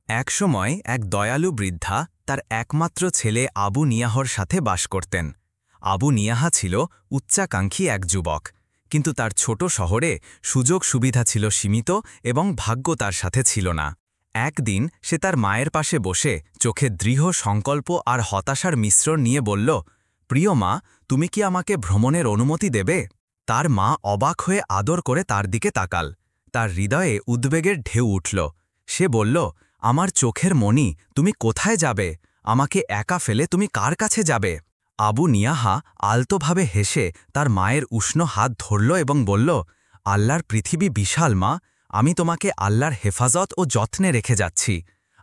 একসময় এক দয়ালু বৃদ্ধা তার একমাত্র ছেলে আবু নিয়াহর সাথে বাস করতেন। আবু নিয়াহা ছিল উচ্চাকাঙ্ক্ষী এক যুবক, কিন্তু তার ছোট শহরে সুযোগ সুবিধা ছিল সীমিত এবং ভাগ্য তার সাথে ছিল না। একদিন সে তার মায়ের পাশে বসে চোখে দৃঢ় সংকল্প আর হতাশার মিশ্রণ নিয়ে বলল, প্রিয় মা, তুমি কি আমাকে ভ্রমণের অনুমতি দেবে? তার মা অবাক হয়ে আদর করে তার দিকে তাকাল। তার হৃদয়ে উদ্বেগের ঢেউ উঠল। সে বলল, আমার চোখের মণি, তুমি কোথায় যাবে? আমাকে একা ফেলে তুমি কার কাছে যাবে? আবু নিয়াহা আলতোভাবে হেসে তার মায়ের উষ্ণ হাত ধরল এবং বলল, আল্লাহর পৃথিবী বিশাল মা, আমি তোমাকে আল্লাহর হেফাজত ও যত্নে রেখে যাচ্ছি।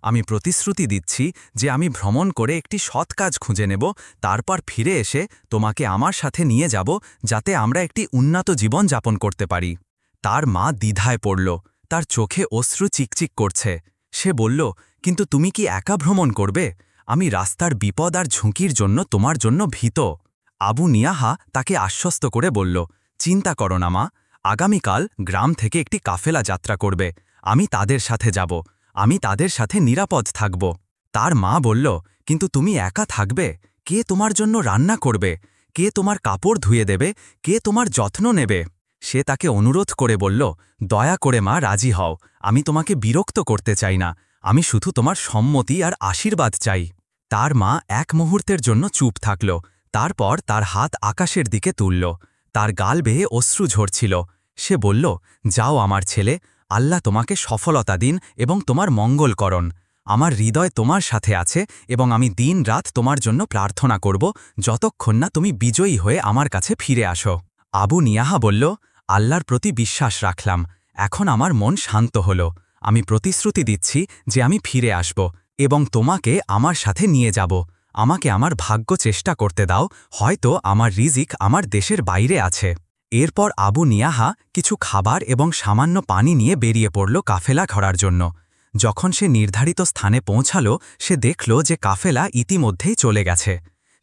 আমি প্রতিশ্রুতি দিচ্ছি যে আমি ভ্রমণ করে একটি সৎ কাজ খুঁজে নেব, তারপর ফিরে এসে তোমাকে আমার সাথে নিয়ে যাব, যাতে আমরা একটি উন্নত জীবন যাপন করতে পারি। তার মা দ্বিধায় পড়ল, তার চোখে অশ্রু চিকচিক করছে। সে বলল, কিন্তু তুমি কি একা ভ্রমণ করবে? আমি রাস্তার বিপদ আর ঝুঁকির জন্য তোমার জন্য ভীত। আবু নিয়াহা তাকে আশ্বস্ত করে বলল, চিন্তা করো না মা, আগামীকাল গ্রাম থেকে একটি কাফেলা যাত্রা করবে। আমি তাদের সাথে যাব, আমি তাদের সাথে নিরাপদ থাকব। তার মা বলল, কিন্তু তুমি একা থাকবে? কে তোমার জন্য রান্না করবে? কে তোমার কাপড় ধুয়ে দেবে? কে তোমার যত্ন নেবে? সে তাকে অনুরোধ করে বলল, দয়া করে মা, রাজি হও। আমি তোমাকে বিরক্ত করতে চাই না, আমি শুধু তোমার সম্মতি আর আশীর্বাদ চাই। তার মা এক মুহূর্তের জন্য চুপ থাকল, তারপর তার হাত আকাশের দিকে তুলল। তার গাল বেয়ে অশ্রু ঝরছিল। সে বলল, যাও আমার ছেলে, আল্লাহ তোমাকে সফলতা দিন এবং তোমার মঙ্গল করন। আমার হৃদয় তোমার সাথে আছে এবং আমি দিন রাত তোমার জন্য প্রার্থনা করব, যতক্ষণ না তুমি বিজয়ী হয়ে আমার কাছে ফিরে আসো। আবু নিয়াহা বলল, আল্লাহর প্রতি বিশ্বাস রাখলাম, এখন আমার মন শান্ত হল। আমি প্রতিশ্রুতি দিচ্ছি যে আমি ফিরে আসব এবং তোমাকে আমার সাথে নিয়ে যাব। আমাকে আমার ভাগ্য চেষ্টা করতে দাও, হয়তো আমার রিজিক আমার দেশের বাইরে আছে। এরপর আবু নিয়াহা কিছু খাবার এবং সামান্য পানি নিয়ে বেরিয়ে পড়ল কাফেলা ধরার জন্য। যখন সে নির্ধারিত স্থানে পৌঁছাল, সে দেখল যে কাফেলা ইতিমধ্যেই চলে গেছে।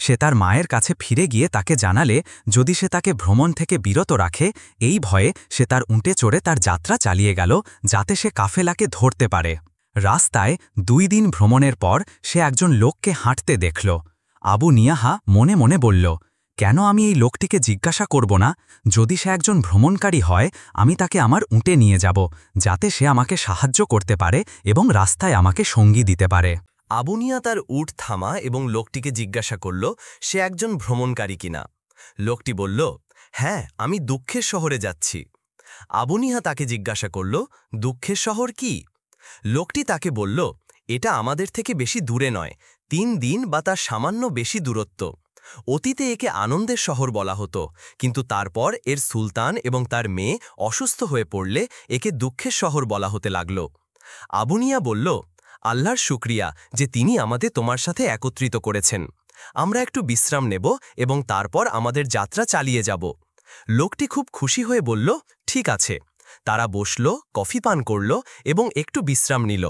সে তার মায়ের কাছে ফিরে গিয়ে তাকে জানালে যদি সে তাকে ভ্রমণ থেকে বিরত রাখে, এই ভয়ে সে তার উঁটে চড়ে তার যাত্রা চালিয়ে গেল, যাতে সে কাফেলাকে ধরতে পারে। রাস্তায় 2 দিন ভ্রমণের পর সে একজন লোককে হাঁটতে দেখল। আবু নিয়াহা মনে মনে বলল, কেন আমি এই লোকটিকে জিজ্ঞাসা করব না? যদি সে একজন ভ্রমণকারী হয়, আমি তাকে আমার উঁটে নিয়ে যাব, যাতে সে আমাকে সাহায্য করতে পারে এবং রাস্তায় আমাকে সঙ্গী দিতে পারে। আবুনিয়া তার উট থামা এবং লোকটিকে জিজ্ঞাসা করল সে একজন ভ্রমণকারী কিনা। লোকটি বলল, হ্যাঁ, আমি দুঃখের শহরে যাচ্ছি। আবুনিয়া তাকে জিজ্ঞাসা করল, দুঃখের শহর কি? লোকটি তাকে বলল, এটা আমাদের থেকে বেশি দূরে নয়, 3 দিন বা তার সামান্য বেশি দূরত্ব। অতীতে একে আনন্দের শহর বলা হতো, কিন্তু তারপর এর সুলতান এবং তার মেয়ে অসুস্থ হয়ে পড়লে একে দুঃখের শহর বলা হতে লাগল। আবুনিয়া বলল, আল্লাহর শুকরিয়া যে তিনি আমাদের তোমার সাথে একত্রিত করেছেন। আমরা একটু বিশ্রাম নেব এবং তারপর আমাদের যাত্রা চালিয়ে যাব। লোকটি খুব খুশি হয়ে বলল, ঠিক আছে। তারা বসল, কফি পান করল এবং একটু বিশ্রাম নিল।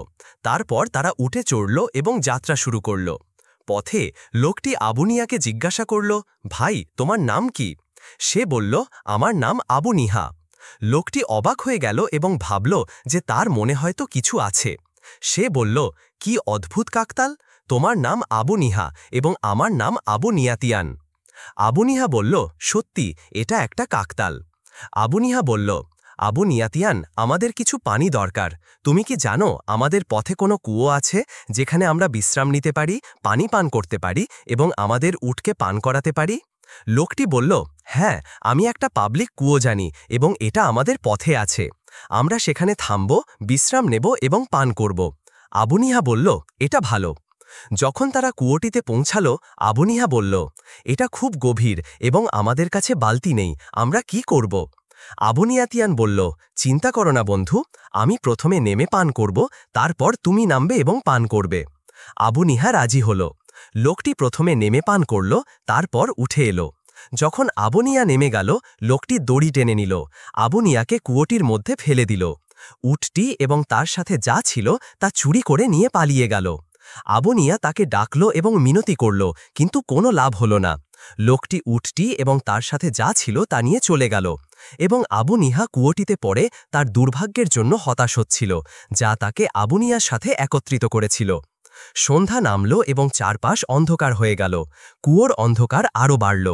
তারপর তারা উঠে চড়ল এবং যাত্রা শুরু করল। পথে লোকটি আবুনিয়াকে জিজ্ঞাসা করল, ভাই, তোমার নাম কি? সে বলল, আমার নাম আবু নিহা। লোকটি অবাক হয়ে গেল এবং ভাবল যে তার মনে হয়তো কিছু আছে। সে বলল, কি অদ্ভুত কাকতাল, তোমার নাম আবু নিহা এবং আমার নাম আবু নিয়াতিয়ান। আবু নিহা বলল, সত্যি, এটা একটা কাকতাল। আবু নিহা বলল, আবু নিয়াতিয়ান, আমাদের কিছু পানি দরকার। তুমি কি জানো আমাদের পথে কোনো কুয়ো আছে যেখানে আমরা বিশ্রাম নিতে পারি, পানি পান করতে পারি এবং আমাদের উটকে পান করাতে পারি? লোকটি বলল, হ্যাঁ, আমি একটা পাবলিক কুয়ো জানি এবং এটা আমাদের পথে আছে। আমরা সেখানে থামব, বিশ্রাম নেব এবং পান করব। আবুনিহা বলল, এটা ভালো। যখন তারা কুয়োটিতে পৌঁছাল, আবুনিহা বলল, এটা খুব গভীর এবং আমাদের কাছে বালতি নেই, আমরা কি করব? আবুনিয়াতিয়ান বলল, চিন্তা করো না বন্ধু, আমি প্রথমে নেমে পান করব, তারপর তুমি নামবে এবং পান করবে। আবুনিহা রাজি হল। লোকটি প্রথমে নেমে পান করল, তারপর উঠে এলো। যখন আবুনিয়া নেমে গেল, লোকটি দড়ি টেনে নিল, আবুনিয়াকে কুয়োটির মধ্যে ফেলে দিল। উটটি এবং তার সাথে যা ছিল তা চুরি করে নিয়ে পালিয়ে গেল। আবুনিয়া তাকে ডাকল এবং মিনতি করল, কিন্তু কোনো লাভ হল না। লোকটি উটটি এবং তার সাথে যা ছিল তা নিয়ে চলে গেল, এবং আবুনিহা কুয়োটিতে পড়ে তার দুর্ভাগ্যের জন্য হতাশ হচ্ছিল, যা তাকে আবুনিয়ার সাথে একত্রিত করেছিল। সন্ধ্যা নামল এবং চারপাশ অন্ধকার হয়ে গেল। কুয়োর অন্ধকার আরও বাড়ল।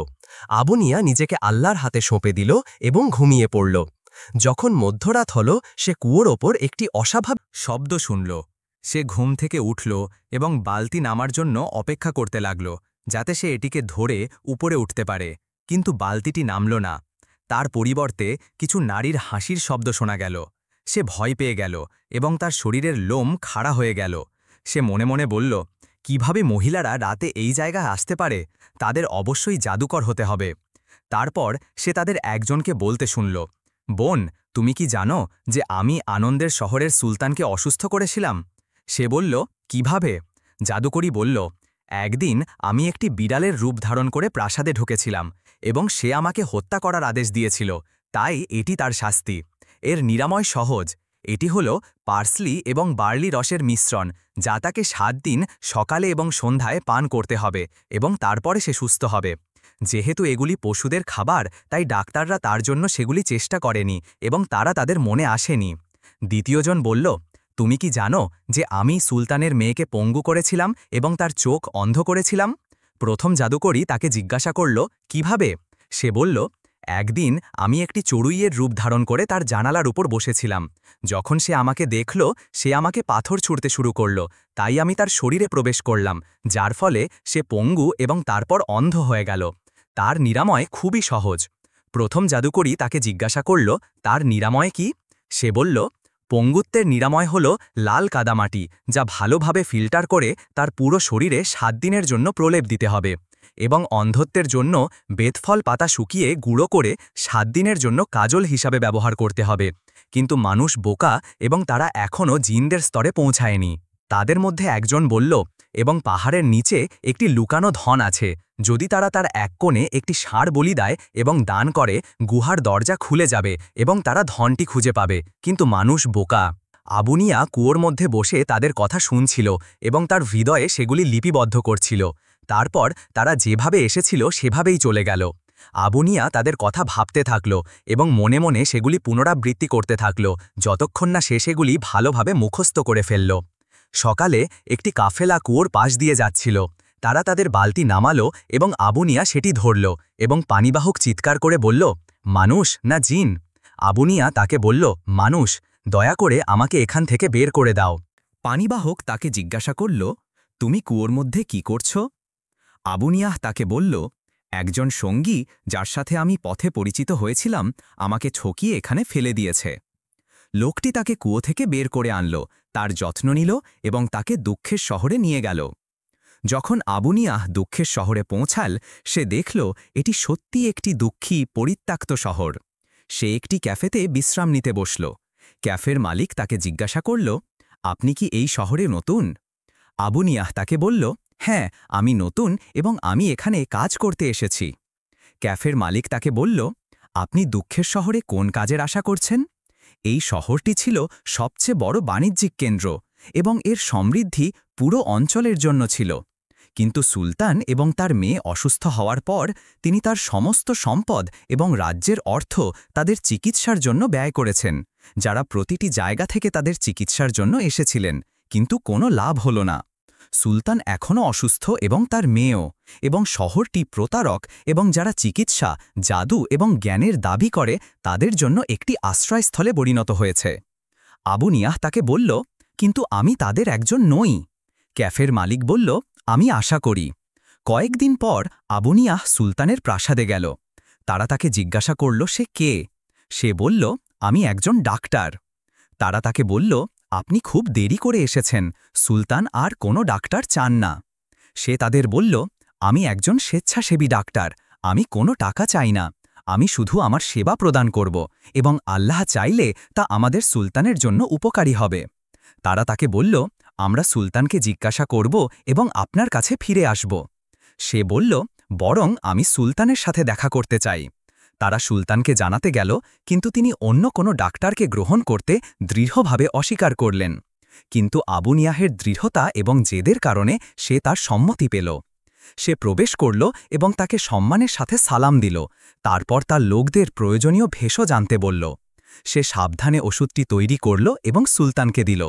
আবুনিয়া নিজেকে আল্লাহর হাতে সঁপে দিল এবং ঘুমিয়ে পড়ল। যখন মধ্যরাত হল, সে কুয়োর ওপর একটি অস্বাভাবিক শব্দ শুনল। সে ঘুম থেকে উঠল এবং বালতি নামার জন্য অপেক্ষা করতে লাগল, যাতে সে এটিকে ধরে উপরে উঠতে পারে। কিন্তু বালতিটি নামল না। তার পরিবর্তে কিছু নারীর হাসির শব্দ শোনা গেল। সে ভয় পেয়ে গেল এবং তার শরীরের লোম খাড়া হয়ে গেল। সে মনে মনে বলল, কিভাবে মহিলারা রাতে এই জায়গায় আসতে পারে? তাদের অবশ্যই জাদুকর হতে হবে। তারপর সে তাদের একজনকে বলতে শুনল, বোন, তুমি কি জানো যে আমি আনন্দের শহরের সুলতানকে অসুস্থ করেছিলাম? সে বলল, কিভাবে? জাদুকরী বলল, একদিন আমি একটি বিড়ালের রূপ ধারণ করে প্রাসাদে ঢুকেছিলাম এবং সে আমাকে হত্যা করার আদেশ দিয়েছিল, তাই এটি তার শাস্তি। এর নিরাময় সহজ। এটি হল পার্সলি এবং বার্লি রসের মিশ্রণ, যা তাকে 7 দিন সকালে এবং সন্ধ্যায় পান করতে হবে এবং তারপরে সে সুস্থ হবে। যেহেতু এগুলি পশুদের খাবার, তাই ডাক্তাররা তার জন্য সেগুলি চেষ্টা করেনি এবং তারা তাদের মনে আসেনি। দ্বিতীয়জন বলল, তুমি কি জানো যে আমি সুলতানের মেয়েকে পঙ্গু করেছিলাম এবং তার চোখ অন্ধ করেছিলাম? প্রথম জাদুকরী তাকে জিজ্ঞাসা করল, কিভাবে? সে বলল, একদিন আমি একটি চড়ুইয়ের রূপ ধারণ করে তার জানালার উপর বসেছিলাম। যখন সে আমাকে দেখল, সে আমাকে পাথর ছুঁড়তে শুরু করল, তাই আমি তার শরীরে প্রবেশ করলাম, যার ফলে সে পঙ্গু এবং তারপর অন্ধ হয়ে গেল। তার নিরাময় খুবই সহজ। প্রথম জাদুকরী তাকে জিজ্ঞাসা করল, তার নিরাময় কি? সে বলল, পঙ্গুত্বের নিরাময় হল লাল কাদামাটি, যা ভালোভাবে ফিল্টার করে তার পুরো শরীরে 7 দিনের জন্য প্রলেপ দিতে হবে, এবং অন্ধত্বের জন্য বেতফল পাতা শুকিয়ে গুঁড়ো করে 7 দিনের জন্য কাজল হিসাবে ব্যবহার করতে হবে। কিন্তু মানুষ বোকা এবং তারা এখনও জিনদের স্তরে পৌঁছায়নি। তাদের মধ্যে একজন বলল, এবং পাহাড়ের নিচে একটি লুকানো ধন আছে। যদি তারা তার এক কোণে একটি ষাঁড় বলি দেয় এবং দান করে, গুহার দরজা খুলে যাবে এবং তারা ধনটি খুঁজে পাবে। কিন্তু মানুষ বোকা। আবুনিয়া কুয়োর মধ্যে বসে তাদের কথা শুনছিল এবং তার হৃদয়ে সেগুলি লিপিবদ্ধ করছিল। তারপর তারা যেভাবে এসেছিল সেভাবেই চলে গেল। আবুনিয়া তাদের কথা ভাবতে থাকল এবং মনে মনে সেগুলি পুনরাবৃত্তি করতে থাকল, যতক্ষণ না সে সেগুলি ভালোভাবে মুখস্থ করে ফেলল। সকালে একটি কাফেলা কুয়োর পাশ দিয়ে যাচ্ছিল। তারা তাদের বালতি নামালো এবং আবুনিয়া সেটি ধরল এবং পানিবাহক চিৎকার করে বলল, মানুষ না জিন? আবুনিয়া তাকে বলল, মানুষ, দয়া করে আমাকে এখান থেকে বের করে দাও। পানিবাহক তাকে জিজ্ঞাসা করল, তুমি কুয়োর মধ্যে কি করছ? আবুনিয়াহ তাকে বলল, একজন সঙ্গী যার সাথে আমি পথে পরিচিত হয়েছিলাম আমাকে ঠকিয়ে এখানে ফেলে দিয়েছে। লোকটি তাকে কুয়ো থেকে বের করে আনল, তার যত্ন নিল এবং তাকে দুঃখের শহরে নিয়ে গেল। যখন আবুনিয়াহ দুঃখের শহরে পৌঁছাল, সে দেখল এটি সত্যি একটি দুঃখী পরিত্যক্ত শহর। সে একটি ক্যাফেতে বিশ্রাম নিতে বসল। ক্যাফের মালিক তাকে জিজ্ঞাসা করল, আপনি কি এই শহরে নতুন? আবুনিয়াহ তাকে বলল, হ্যাঁ, আমি নতুন এবং আমি এখানে কাজ করতে এসেছি। ক্যাফের মালিক তাকে বলল, আপনি দুঃখের শহরে কোন কাজের আশা করছেন? এই শহরটি ছিল সবচেয়ে বড় বাণিজ্যিক কেন্দ্র এবং এর সমৃদ্ধি পুরো অঞ্চলের জন্য ছিল। কিন্তু সুলতান এবং তার মেয়ে অসুস্থ হওয়ার পর তিনি তার সমস্ত সম্পদ এবং রাজ্যের অর্থ তাদের চিকিৎসার জন্য ব্যয় করেছেন, যারা প্রতিটি জায়গা থেকে তাদের চিকিৎসার জন্য এসেছিলেন, কিন্তু কোনো লাভ হল না। সুলতান এখনও অসুস্থ এবং তার মেয়েও, এবং শহরটি প্রতারক এবং যারা চিকিৎসা, জাদু এবং জ্ঞানের দাবি করে তাদের জন্য একটি আশ্রয়স্থলে পরিণত হয়েছে। আবুনিয়াহ তাকে বলল, কিন্তু আমি তাদের একজন নই। ক্যাফের মালিক বলল, আমি আশা করি। কয়েকদিন পর আবুনিয়াহ সুলতানের প্রাসাদে গেল। তারা তাকে জিজ্ঞাসা করল সে কে। সে বলল, আমি একজন ডাক্তার। তারা তাকে বলল, আপনি খুব দেরি করে এসেছেন, সুলতান আর কোনো ডাক্তার চান না। সে তাদের বলল, আমি একজন স্বেচ্ছাসেবী ডাক্তার, আমি কোনো টাকা চাই না, আমি শুধু আমার সেবা প্রদান করব এবং আল্লাহ চাইলে তা আমাদের সুলতানের জন্য উপকারী হবে। তারা তাকে বলল, আমরা সুলতানকে জিজ্ঞাসা করব এবং আপনার কাছে ফিরে আসব। সে বলল, বরং আমি সুলতানের সাথে দেখা করতে চাই। তারা সুলতানকে জানাতে গেল, কিন্তু তিনি অন্য কোনো ডাক্তারকে গ্রহণ করতে দৃঢ়ভাবে অস্বীকার করলেন। কিন্তু আবু নিয়াহের দৃঢ়তা এবং জেদের কারণে সে তার সম্মতি পেল। সে প্রবেশ করল এবং তাকে সম্মানের সাথে সালাম দিল। তারপর তার লোকদের প্রয়োজনীয় ভেষজ আনতে বলল। সে সাবধানে ওষুধটি তৈরি করল এবং সুলতানকে দিল।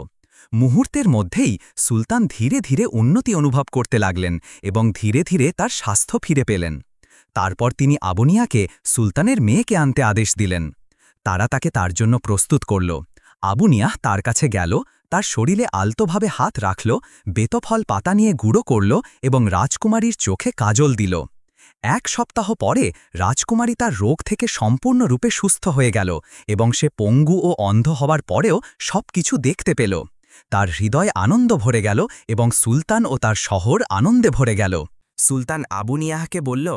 মুহূর্তের মধ্যেই সুলতান ধীরে ধীরে উন্নতি অনুভব করতে লাগলেন এবং ধীরে ধীরে তার স্বাস্থ্য ফিরে পেলেন। তারপর তিনি আবুনিয়াকে সুলতানের মেয়েকে আনতে আদেশ দিলেন। তারা তাকে তার জন্য প্রস্তুত করল। আবুনিয়াহ তার কাছে গেল, তার শরীরে আলতোভাবে হাত রাখল, বেতফল পাতা নিয়ে গুঁড়ো করল এবং রাজকুমারীর চোখে কাজল দিল। 1 সপ্তাহ পরে রাজকুমারী তার রোগ থেকে সম্পূর্ণরূপে সুস্থ হয়ে গেল এবং সে পঙ্গু ও অন্ধ হওয়ার পরেও সবকিছু দেখতে পেল। তার হৃদয় আনন্দ ভরে গেল এবং সুলতান ও তার শহর আনন্দে ভরে গেল। সুলতান আবুনিয়াহকে বলল,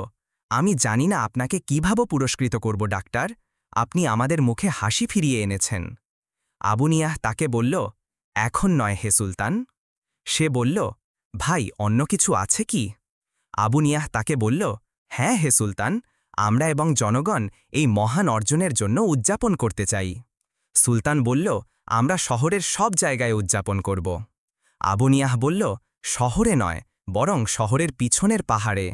আমি জানি না আপনাকে কিভাবে পুরস্কৃত করব ডাক্তার, আপনি আমাদের মুখে হাসি ফিরিয়ে এনেছেন। আবুনিয়াহ তাকে বলল, এখন নয় হে সুলতান। সে বলল, ভাই অন্য কিছু আছে কি? আবুনিয়াহ তাকে বলল, হ্যাঁ হে সুলতান, আমরা এবং জনগণ এই মহান অর্জনের জন্য উদযাপন করতে চাই। সুলতান বলল, আমরা শহরের সব জায়গায় উদযাপন করব। আবুনিয়াহ বলল, শহরে নয়, বরং শহরের পিছনের পাহাড়ে।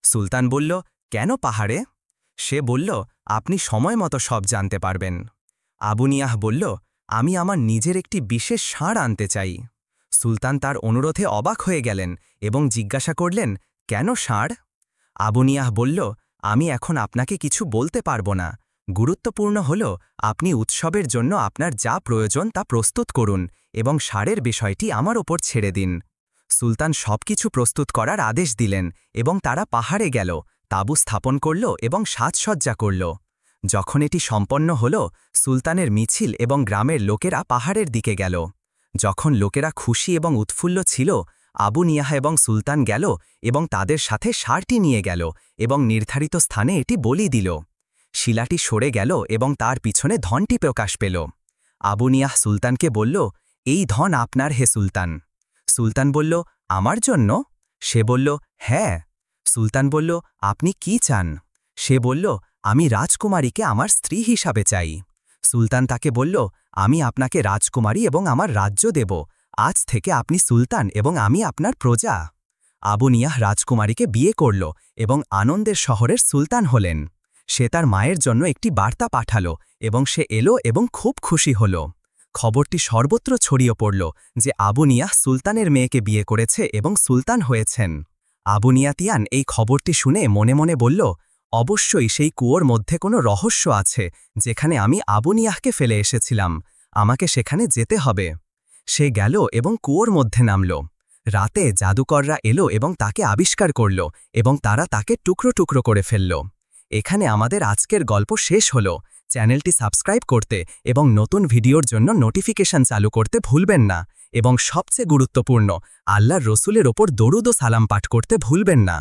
সুলতান বলল, কেন পাহাড়ে? সে বলল, আপনি সময় মতো সব জানতে পারবেন। আবুনিয়াহ বলল, আমি আমার নিজের একটি বিশেষ ষাঁড় আনতে চাই। সুলতান তার অনুরোধে অবাক হয়ে গেলেন এবং জিজ্ঞাসা করলেন, কেন ষাঁড়? আবুনিয়াহ বলল, আমি এখন আপনাকে কিছু বলতে পারব না। গুরুত্বপূর্ণ হল আপনি উৎসবের জন্য আপনার যা প্রয়োজন তা প্রস্তুত করুন এবং ষাঁড়ের বিষয়টি আমার ওপর ছেড়ে দিন। সুলতান সবকিছু প্রস্তুত করার আদেশ দিলেন এবং তারা পাহাড়ে গেল, তাঁবু স্থাপন করল এবং সাজসজ্জা করল। যখন এটি সম্পন্ন হল, সুলতানের মিছিল এবং গ্রামের লোকেরা পাহাড়ের দিকে গেল। যখন লোকেরা খুশি এবং উৎফুল্ল ছিল, আবুনিয়াহ এবং সুলতান গেল এবং তাদের সাথে ষাঁড়টি নিয়ে গেল এবং নির্ধারিত স্থানে এটি বলি দিল। শিলাটি সরে গেল এবং তার পিছনে ধনটি প্রকাশ পেল। আবুনিয়াহ সুলতানকে বলল, এই ধন আপনার হে সুলতান। সুলতান বলল, আমার জন্য? সে বলল, হ্যাঁ। সুলতান বলল, আপনি কি চান? সে বলল, আমি রাজকুমারীকে আমার স্ত্রী হিসাবে চাই। সুলতান তাকে বলল, আমি আপনাকে রাজকুমারী এবং আমার রাজ্য দেব। আজ থেকে আপনি সুলতান এবং আমি আপনার প্রজা। আবুনিয়াহ রাজকুমারীকে বিয়ে করল এবং আনন্দের শহরের সুলতান হলেন। সে তার মায়ের জন্য একটি বার্তা পাঠালো এবং সে এলো এবং খুব খুশি হল। খবরটি সর্বত্র ছড়িয়ে পড়ল যে আবুনিয়াহ সুলতানের মেয়েকে বিয়ে করেছে এবং সুলতান হয়েছেন। আবুনিয়াতিয়ান এই খবরটি শুনে মনে মনে বলল, অবশ্যই সেই কুয়োর মধ্যে কোনো রহস্য আছে যেখানে আমি আবুনিয়াহকে ফেলে এসেছিলাম। আমাকে সেখানে যেতে হবে। সে গেল এবং কুয়োর মধ্যে নামল। রাতে জাদুকররা এলো এবং তাকে আবিষ্কার করল এবং তারা তাকে টুকরো টুকরো করে ফেলল। এখানে আমাদের আজকের গল্প শেষ হল। চ্যানেলটি সাবস্ক্রাইব করতে এবং নতুন ভিডিওর জন্য নোটিফিকেশন চালু করতে ভুলবেন না এবং সবচেয়ে গুরুত্বপূর্ণ, আল্লাহর রসুলের ওপর দরুদ ও সালাম পাঠ করতে ভুলবেন না।